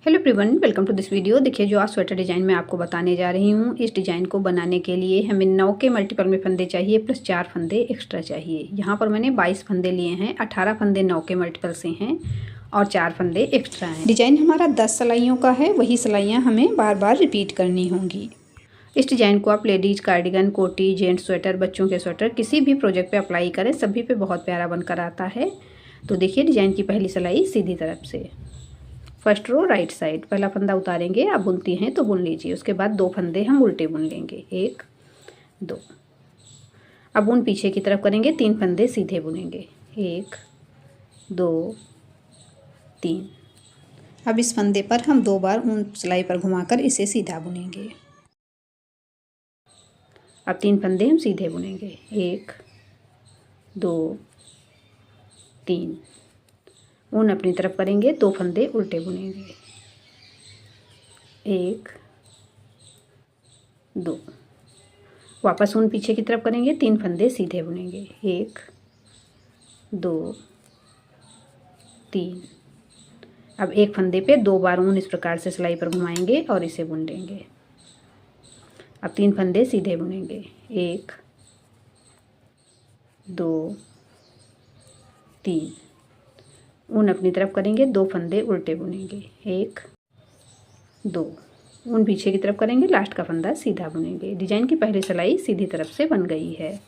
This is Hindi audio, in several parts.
Hello everyone, welcome to this video. देखिए, जो आज स्वेटर डिज़ाइन मैं आपको बताने जा रही हूँ, इस डिज़ाइन को बनाने के लिए हमें 9 के मल्टीपल में फंदे चाहिए प्लस 4 फंदे एक्स्ट्रा चाहिए। यहाँ पर मैंने 22 फंदे लिए हैं, 18 फंदे 9 के मल्टीपल से हैं और 4 फंदे एक्स्ट्रा हैं। डिज़ाइन हमारा 10 सिलाइयों का है, वही सिलाइयाँ हमें बार बार रिपीट करनी होंगी। इस डिज़ाइन को आप लेडीज़ कार्डिगन, कोटी, जेंट्स स्वेटर, बच्चों के स्वेटर किसी भी प्रोजेक्ट पे अप्लाई करें, सभी पे बहुत प्यारा बनकर आता है। तो देखिए, डिज़ाइन की पहली सिलाई सीधी तरफ से, फर्स्ट रो राइट साइड, पहला फंदा उतारेंगे। आप बुनती हैं तो बुन लीजिए। उसके बाद 2 फंदे हम उल्टे बुन लेंगे, 1 2। अब बुन पीछे की तरफ करेंगे, 3 फंदे सीधे बुनेंगे, 1 2 3। अब इस फंदे पर हम 2 बार ऊन सिलाई पर घुमाकर इसे सीधा बुनेंगे। अब 3 फंदे हम सीधे बुनेंगे, 1 2 3। ऊन अपनी तरफ करेंगे, 2 फंदे उल्टे बुनेंगे, 1 2। वापस ऊन पीछे की तरफ करेंगे, 3 फंदे सीधे बुनेंगे, 1 2 3। अब एक फंदे पे 2 बार ऊन इस प्रकार से सिलाई पर घुमाएंगे और इसे बुन लेंगे। अब 3 फंदे सीधे बुनेंगे, 1 2 3। ऊन अपनी तरफ करेंगे, 2 फंदे उल्टे बुनेंगे, 1 2। ऊन पीछे की तरफ करेंगे, लास्ट का फंदा सीधा बुनेंगे। डिजाइन की पहली सिलाई सीधी तरफ से बन गई है।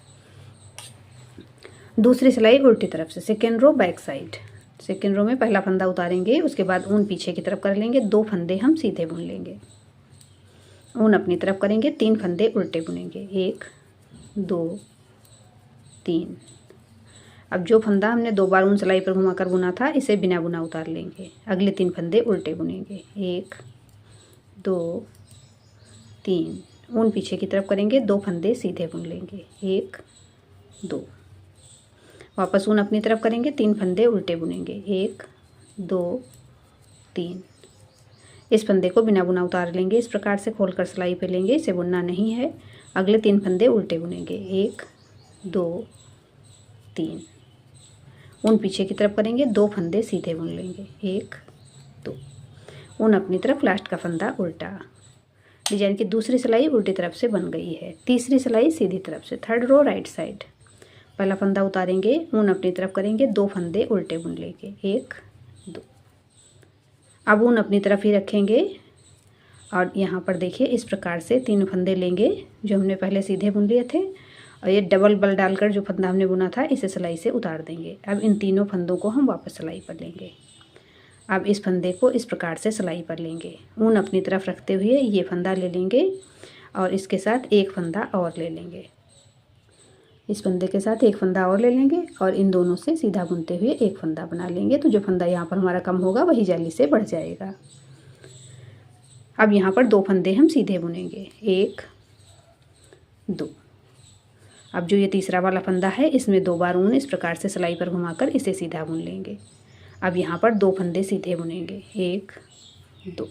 दूसरी सिलाई उल्टी तरफ से, second row back side. Second row में पहला फंदा उतारेंगे, उसके बाद ऊन पीछे की तरफ कर लेंगे, 2 फंदे हम सीधे बुन लेंगे। ऊन अपनी तरफ करेंगे, 3 फंदे उल्टे बुनेंगे, 1 2 3। अब जो फंदा हमने 2 बार ऊन सिलाई पर घुमाकर बुना था, इसे बिना बुना उतार लेंगे। अगले 3 फंदे उल्टे बुनेंगे, 1 2 3। ऊन पीछे की तरफ करेंगे, 2 फंदे सीधे बुन लेंगे, 1 2। वापस ऊन अपनी तरफ करेंगे, 3 फंदे उल्टे बुनेंगे, 1 2 3। इस फंदे को बिना बुना उतार लेंगे। इस प्रकार से खोलकर सिलाई पे लेंगे, इसे बुनना नहीं है। अगले 3 फंदे उल्टे बुनेंगे, 1 2 3। ऊन पीछे की तरफ करेंगे, 2 फंदे सीधे बुन लेंगे, 1 2। ऊन अपनी तरफ, लास्ट का फंदा उल्टा। डिजाइन की दूसरी सिलाई उल्टी तरफ से बन गई है। तीसरी सिलाई सीधी तरफ से, थर्ड रो राइट साइड। पहला फंदा उतारेंगे, ऊन अपनी तरफ करेंगे, 2 फंदे उल्टे बुन लेंगे, 1 2। अब ऊन अपनी तरफ ही रखेंगे और यहाँ पर देखिए इस प्रकार से 3 फंदे लेंगे जो हमने पहले सीधे बुन लिए थे, और ये डबल बल डालकर जो फंदा हमने बुना था इसे सिलाई से उतार देंगे। अब इन तीनों फंदों को हम वापस सिलाई पर लेंगे। अब इस फंदे को इस प्रकार से सिलाई पर लेंगे, ऊन अपनी तरफ रखते हुए ये फंदा ले लेंगे और इसके साथ एक फंदा और ले लेंगे। इस फंदे के साथ एक फंदा और ले लेंगे और इन दोनों से सीधा बुनते हुए एक फंदा बना लेंगे। तो जो फंदा यहाँ पर हमारा कम होगा वही जाली से बढ़ जाएगा। अब यहाँ पर 2 फंदे हम सीधे बुनेंगे, 1 2। अब जो ये तीसरा वाला फंदा है, इसमें 2 बार ऊन इस प्रकार से सिलाई पर घुमाकर इसे सीधा बुन लेंगे। अब यहाँ पर 2 फंदे सीधे बुनेंगे, 1 2।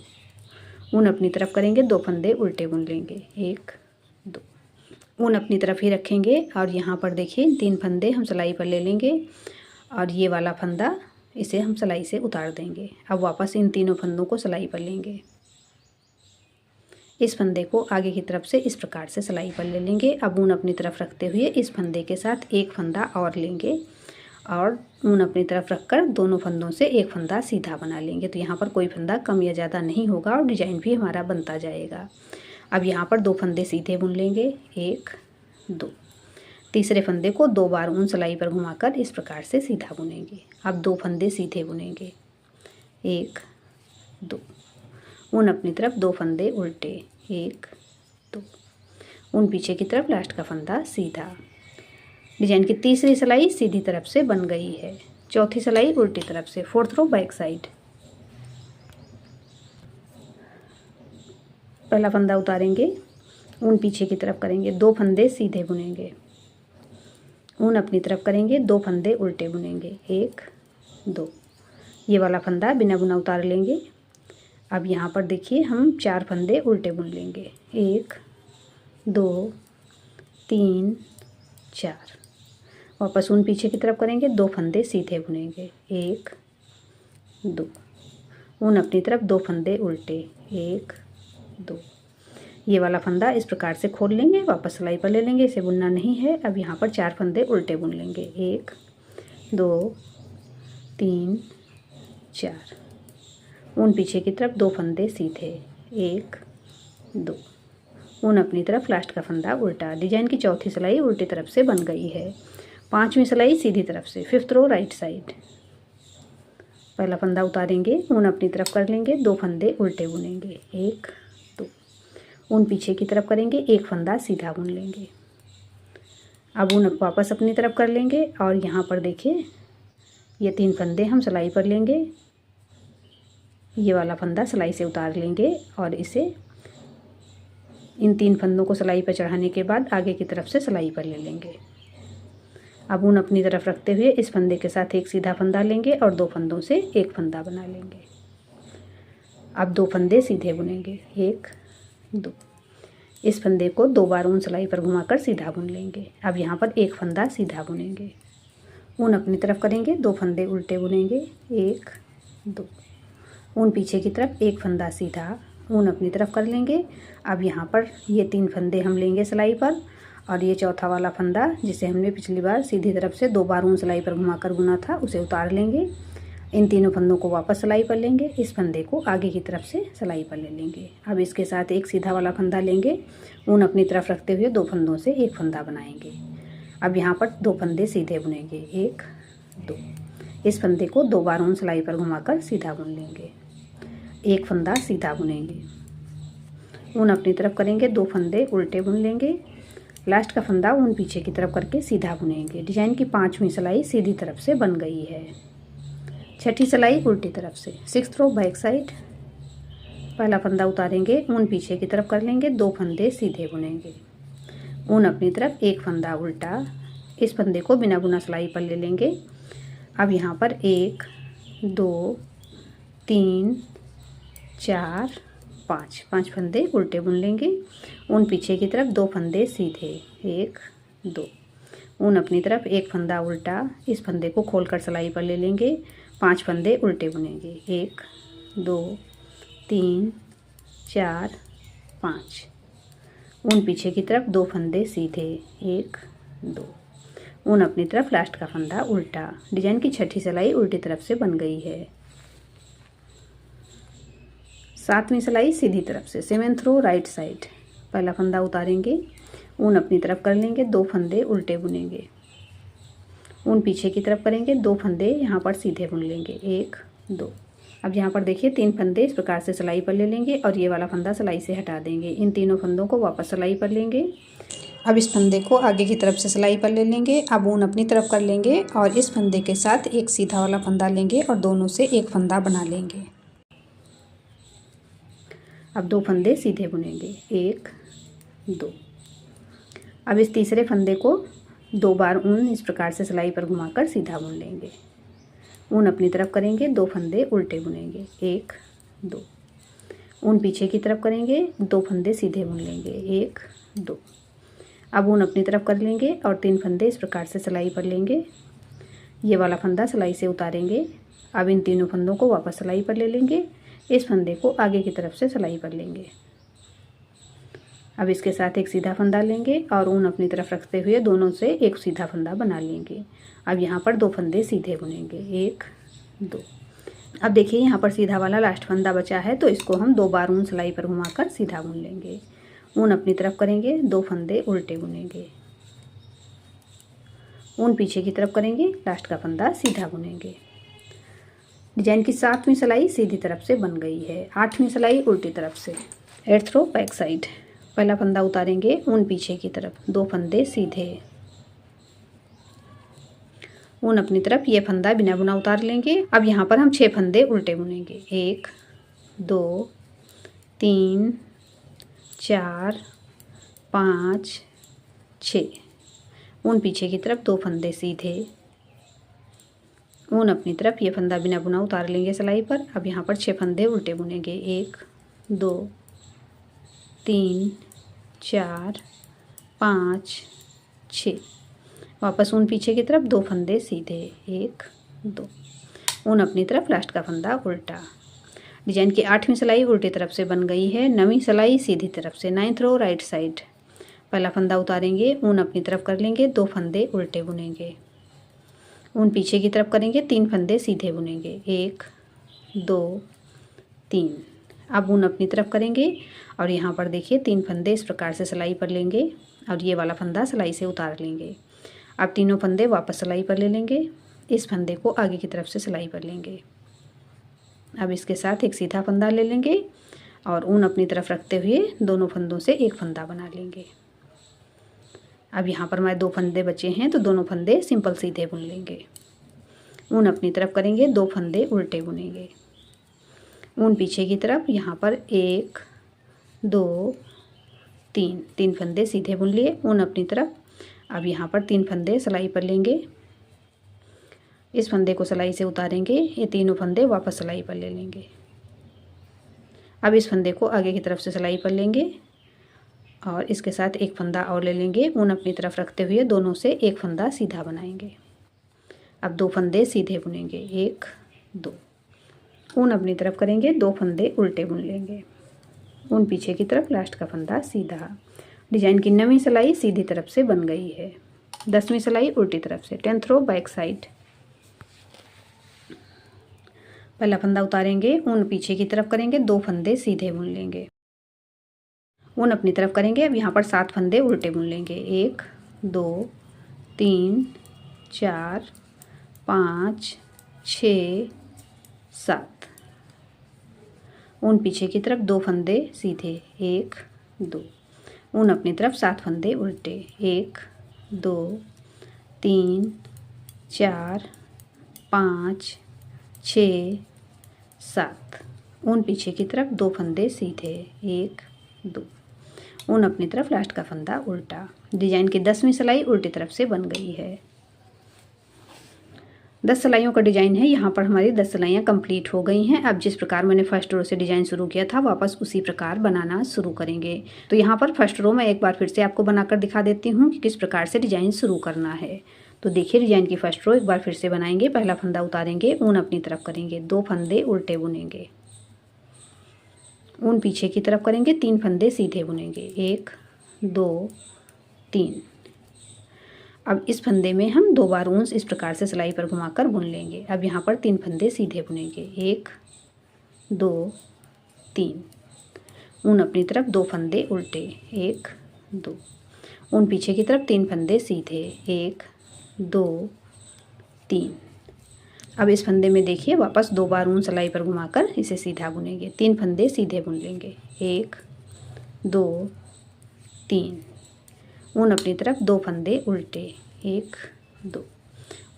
ऊन अपनी तरफ करेंगे, 2 फंदे उल्टे बुन लेंगे, 1 2। ऊन अपनी तरफ ही रखेंगे और यहाँ पर देखिए 3 फंदे हम सिलाई पर ले लेंगे और ये वाला फंदा इसे हम सिलाई से उतार देंगे। अब वापस इन तीनों फंदों को सिलाई पर लेंगे। इस फंदे को आगे की तरफ से इस प्रकार से सिलाई पर ले लेंगे। अब ऊन अपनी तरफ रखते हुए इस फंदे के साथ एक फंदा और लेंगे और ऊन अपनी तरफ रखकर दोनों फंदों से एक फंदा सीधा बना लेंगे। तो यहाँ पर कोई फंदा कम या ज़्यादा नहीं होगा और डिजाइन भी हमारा बनता जाएगा। अब यहाँ पर 2 फंदे सीधे बुन लेंगे, 1 2। तीसरे फंदे को 2 बार ऊन सिलाई पर घुमाकर इस प्रकार से सीधा बुनेंगे। अब 2 फंदे सीधे बुनेंगे, 1 2। ऊन अपनी तरफ, 2 फंदे उल्टे, 1 2। ऊन पीछे की तरफ, लास्ट का फंदा सीधा। डिजाइन की तीसरी सिलाई सीधी तरफ से बन गई है। चौथी सिलाई उल्टी तरफ से, फोर्थ रो बैक साइड। पहला फंदा उतारेंगे, ऊन पीछे की तरफ करेंगे, 2 फंदे सीधे बुनेंगे। ऊन अपनी तरफ करेंगे, 2 फंदे उल्टे बुनेंगे, 1 2। ये वाला फंदा बिना बुना उतार लेंगे। अब यहाँ पर देखिए हम 4 फंदे उल्टे बुन लेंगे, 1 2 3 4। वापस ऊन पीछे की तरफ करेंगे, 2 फंदे सीधे बुनेंगे, 1 2। ऊन अपनी तरफ, 2 फंदे उल्टे, 1 2। ये वाला फंदा इस प्रकार से खोल लेंगे, वापस सिलाई पर ले लेंगे, इसे बुनना नहीं है। अब यहाँ पर 4 फंदे उल्टे बुन लेंगे, 1 2 3 4। ऊन पीछे की तरफ, 2 फंदे सीधे, 1 2। ऊन अपनी तरफ, लास्ट का फंदा उल्टा। डिजाइन की चौथी सिलाई उल्टी तरफ से बन गई है। 5वीं सिलाई सीधी तरफ से, 5th रो राइट साइड। पहला फंदा उतारेंगे, ऊन अपनी तरफ कर लेंगे, 2 फंदे उल्टे बुनेंगे, 1 2। ऊन पीछे की तरफ करेंगे, 1 फंदा सीधा बुन लेंगे। अब ऊन वापस अपनी तरफ कर लेंगे और यहाँ पर देखिए ये 3 फंदे हम सिलाई पर लेंगे। ये वाला फंदा सिलाई से उतार लेंगे और इसे इन 3 फंदों को सिलाई पर चढ़ाने के बाद आगे की तरफ से सिलाई पर ले लेंगे। अब ऊन अपनी तरफ रखते हुए इस फंदे के साथ एक सीधा फंदा लेंगे और 2 फंदों से एक फंदा बना लेंगे। अब 2 फंदे सीधे बुनेंगे, 1 2। इस फंदे को 2 बार ऊन सिलाई पर घुमाकर सीधा बुन लेंगे। अब यहाँ पर एक फंदा सीधा बुनेंगे, ऊन अपनी तरफ करेंगे, 2 फंदे उल्टे बुनेंगे, 1 2। ऊन पीछे की तरफ, एक फंदा सीधा, ऊन अपनी तरफ कर लेंगे। अब यहाँ पर ये 3 फंदे हम लेंगे सिलाई पर और ये चौथा वाला फंदा जिसे हमने पिछली बार सीधी तरफ से 2 बार ऊन सिलाई पर घुमाकर बुना था उसे उतार लेंगे। इन तीनों फंदों को वापस सिलाई पर लेंगे, इस फंदे को आगे की तरफ से सिलाई पर ले लेंगे। अब इसके साथ एक सीधा वाला फंदा लेंगे, ऊन अपनी तरफ रखते हुए 2 फंदों से एक फंदा बनाएंगे। अब यहाँ पर 2 फंदे सीधे बुनेंगे, 1 2। इस फंदे को 2 बार ऊन सिलाई पर घुमाकर सीधा बुन लेंगे, एक फंदा सीधा बुनेंगे, ऊन अपनी तरफ करेंगे, 2 फंदे उल्टे बुन लेंगे। लास्ट का फंदा ऊन पीछे की तरफ करके सीधा बुनेंगे। डिजाइन की 5वीं सिलाई सीधी तरफ से बन गई है। 6ठी सिलाई उल्टी तरफ से, 6th रो बैक साइड। पहला फंदा उतारेंगे, ऊन पीछे की तरफ कर लेंगे, 2 फंदे सीधे बुनेंगे, ऊन अपनी तरफ, एक फंदा उल्टा। इस फंदे को बिना बुना सिलाई पर ले लेंगे। अब यहाँ पर 1 2 3 4 5 फंदे उल्टे बुन लेंगे, ऊन पीछे की तरफ, 2 फंदे सीधे, 1 2। ऊन अपनी तरफ, एक फंदा उल्टा। इस फंदे को खोलकर सिलाई पर ले लेंगे, 5 फंदे उल्टे बुनेंगे, 1 2 3 4 5। ऊन पीछे की तरफ, 2 फंदे सीधे, 1 2। ऊन अपनी तरफ, लास्ट का फंदा उल्टा। डिजाइन की 6ठी सिलाई उल्टी तरफ से बन गई है। 7वीं सिलाई सीधी तरफ से, 7th रो राइट साइड। पहला फंदा उतारेंगे, ऊन अपनी तरफ कर लेंगे, 2 फंदे उल्टे बुनेंगे, ऊन पीछे की तरफ करेंगे, 2 फंदे यहाँ पर सीधे बुन लेंगे, 1 2। अब यहाँ पर देखिए 3 फंदे इस प्रकार से सिलाई पर ले लेंगे और ये वाला फंदा सिलाई से हटा देंगे। इन तीनों फंदों को वापस सिलाई पर लेंगे। अब इस फंदे को आगे की तरफ से सिलाई पर ले लेंगे। अब ऊन अपनी तरफ कर लेंगे और इस फंदे के साथ एक सीधा वाला फंदा लेंगे और दोनों से एक फंदा बना लेंगे। अब 2 फंदे सीधे बुनेंगे, 1 2। अब इस तीसरे फंदे को 2 बार ऊन इस प्रकार से सिलाई पर घुमाकर सीधा बुन लेंगे, ऊन अपनी तरफ करेंगे, 2 फंदे उल्टे बुनेंगे, 1 2। ऊन पीछे की तरफ करेंगे, 2 फंदे सीधे बुन लेंगे, 1 2। अब ऊन अपनी तरफ कर लेंगे और 3 फंदे इस प्रकार से सिलाई पर लेंगे। ये वाला फंदा सिलाई से उतारेंगे। अब इन तीनों फंदों को वापस सिलाई पर ले लेंगे। इस फंदे को आगे की तरफ से सिलाई पर लेंगे। अब इसके साथ एक सीधा फंदा लेंगे और ऊन अपनी तरफ रखते हुए दोनों से एक सीधा फंदा बना लेंगे। अब यहाँ पर 2 फंदे सीधे बुनेंगे, 1 2। अब देखिए यहाँ पर सीधा वाला लास्ट फंदा बचा है तो इसको हम 2 बार ऊन सिलाई पर घुमाकर सीधा बुन लेंगे। ऊन अपनी तरफ करेंगे, 2 फंदे उल्टे बुनेंगे, ऊन पीछे की तरफ करेंगे, लास्ट का फंदा सीधा बुनेंगे। डिजाइन की 7वीं सिलाई सीधी तरफ से बन गई है। 8वीं सिलाई उल्टी तरफ से, 8th रो बैक साइड। पहला फंदा उतारेंगे, ऊन पीछे की तरफ, 2 फंदे सीधे, ऊन अपनी तरफ, ये फंदा बिना बुना उतार लेंगे। अब यहाँ पर हम 6 फंदे उल्टे बुनेंगे, 1 2 3 4 5 6। ऊन पीछे की तरफ, 2 फंदे सीधे, ऊन अपनी तरफ, ये फंदा बिना बुना उतार लेंगे सिलाई पर। अब यहाँ पर 6 फंदे उल्टे बुनेंगे, 1 2 3 4 5 6। वापस ऊन पीछे की तरफ, 2 फंदे सीधे, 1 2। ऊन अपनी तरफ, लास्ट का फंदा उल्टा। डिजाइन की 8वीं सिलाई उल्टी तरफ से बन गई है। 9वीं सिलाई सीधी तरफ से, 9th रो राइट साइड। पहला फंदा उतारेंगे, ऊन अपनी तरफ कर लेंगे, 2 फंदे उल्टे बुनेंगे, ऊन पीछे की तरफ करेंगे, 3 फंदे सीधे बुनेंगे, 1 2 3। अब ऊन अपनी तरफ करेंगे और यहाँ पर देखिए 3 फंदे इस प्रकार से सिलाई पर लेंगे और ये वाला फंदा सिलाई से उतार लेंगे। अब तीनों फंदे वापस सिलाई पर ले लेंगे, इस फंदे को आगे की तरफ से सिलाई पर लेंगे। अब इसके साथ एक सीधा फंदा ले लेंगे और ऊन अपनी तरफ रखते हुए दोनों फंदों से एक फंदा बना लेंगे। अब यहाँ पर हमारे 2 फंदे बचे हैं तो दोनों फंदे सिंपल सीधे बुन लेंगे, ऊन अपनी तरफ करेंगे, 2 फंदे उल्टे बुनेंगे, ऊन पीछे की तरफ, यहाँ पर 1 2 3 फंदे सीधे बुन लिए, ऊन अपनी तरफ। अब यहाँ पर 3 फंदे सिलाई पर लेंगे, इस फंदे को सिलाई से उतारेंगे, ये तीनों फंदे वापस सिलाई पर ले लेंगे। अब इस फंदे को आगे की तरफ से सिलाई पर लेंगे और इसके साथ एक फंदा और ले लेंगे, ऊन अपनी तरफ रखते हुए दोनों से एक फंदा सीधा बनाएंगे। अब 2 फंदे सीधे बुनेंगे, 1 2, ऊन अपनी तरफ करेंगे, 2 फंदे उल्टे बुन लेंगे, ऊन पीछे की तरफ, लास्ट का फंदा सीधा। डिजाइन की 9वीं सिलाई सीधी तरफ से बन गई है, 10वीं सिलाई उल्टी तरफ से, 10th रो बैक साइड। पहला फंदा उतारेंगे, ऊन पीछे की तरफ करेंगे, 2 फंदे सीधे बुन लेंगे, ऊन अपनी तरफ करेंगे। अब यहाँ पर 7 फंदे उल्टे बुन लेंगे, 1 2 3 4 5 6 7, ऊन पीछे की तरफ, 2 फंदे सीधे, 1 2, ऊन अपनी तरफ, 7 फंदे उल्टे, 1 2 3 4 5 6 7, ऊन पीछे की तरफ, 2 फंदे सीधे, 1 2, ऊन अपनी तरफ, लास्ट का फंदा उल्टा। डिजाइन की 10वीं सिलाई उल्टी तरफ से बन गई है। 10 सिलाइयों का डिजाइन है। यहाँ पर हमारी 10 सिलाइयाँ कंप्लीट हो गई हैं। अब जिस प्रकार मैंने फर्स्ट रो से डिजाइन शुरू किया था वापस उसी प्रकार बनाना शुरू करेंगे। तो यहाँ पर फर्स्ट रो मैं एक बार फिर से आपको बनाकर दिखा देती हूँ कि किस प्रकार से डिजाइन शुरू करना है। तो देखिए डिजाइन की फर्स्ट रो एक बार फिर से बनाएंगे। पहला फंदा उतारेंगे, ऊन अपनी तरफ करेंगे, 2 फंदे उल्टे बुनेंगे, ऊन पीछे की तरफ करेंगे, 3 फंदे सीधे बुनेंगे, 1 2 3। अब इस फंदे में हम 2 बार ऊन इस प्रकार से सिलाई पर घुमाकर बुन लेंगे। अब यहाँ पर 3 फंदे सीधे बुनेंगे, 1 2 3, ऊन अपनी तरफ, 2 फंदे उल्टे, 1 2, ऊन पीछे की तरफ, 3 फंदे सीधे, 1 2 3। अब इस फंदे में देखिए वापस 2 बार ऊन सिलाई पर घुमाकर इसे सीधा बुनेंगे, 3 फंदे सीधे बुन लेंगे, 1 2 3, ऊन अपनी तरफ, 2 फंदे उल्टे, 1 2,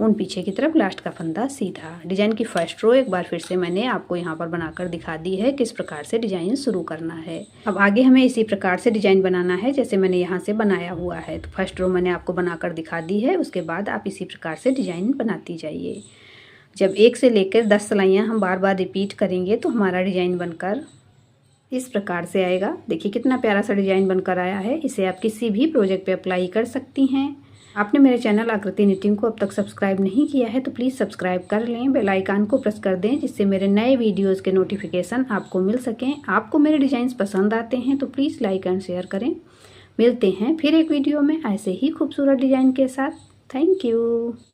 ऊन पीछे की तरफ, लास्ट का फंदा सीधा। डिजाइन की फर्स्ट रो एक बार फिर से मैंने आपको यहाँ पर बनाकर दिखा दी है किस प्रकार से डिजाइन शुरू करना है। अब आगे हमें इसी प्रकार से डिजाइन बनाना है जैसे मैंने यहाँ से बनाया हुआ है। तो फर्स्ट रो मैंने आपको बनाकर दिखा दी है, उसके बाद आप इसी प्रकार से डिजाइन बनाती जाइए। जब 1 से लेकर 10 सिलाइयाँ हम बार बार रिपीट करेंगे तो हमारा डिजाइन बनकर इस प्रकार से आएगा। देखिए कितना प्यारा सा डिजाइन बनकर आया है। इसे आप किसी भी प्रोजेक्ट पे अप्लाई कर सकती हैं। आपने मेरे चैनल आकृति निटिंग को अब तक सब्सक्राइब नहीं किया है तो प्लीज़ सब्सक्राइब कर लें, बेल आइकन को प्रेस कर दें जिससे मेरे नए वीडियोस के नोटिफिकेशन आपको मिल सकें। आपको मेरे डिजाइन्स पसंद आते हैं तो प्लीज़ लाइक एंड शेयर करें। मिलते हैं फिर एक वीडियो में ऐसे ही खूबसूरत डिजाइन के साथ। Thank you.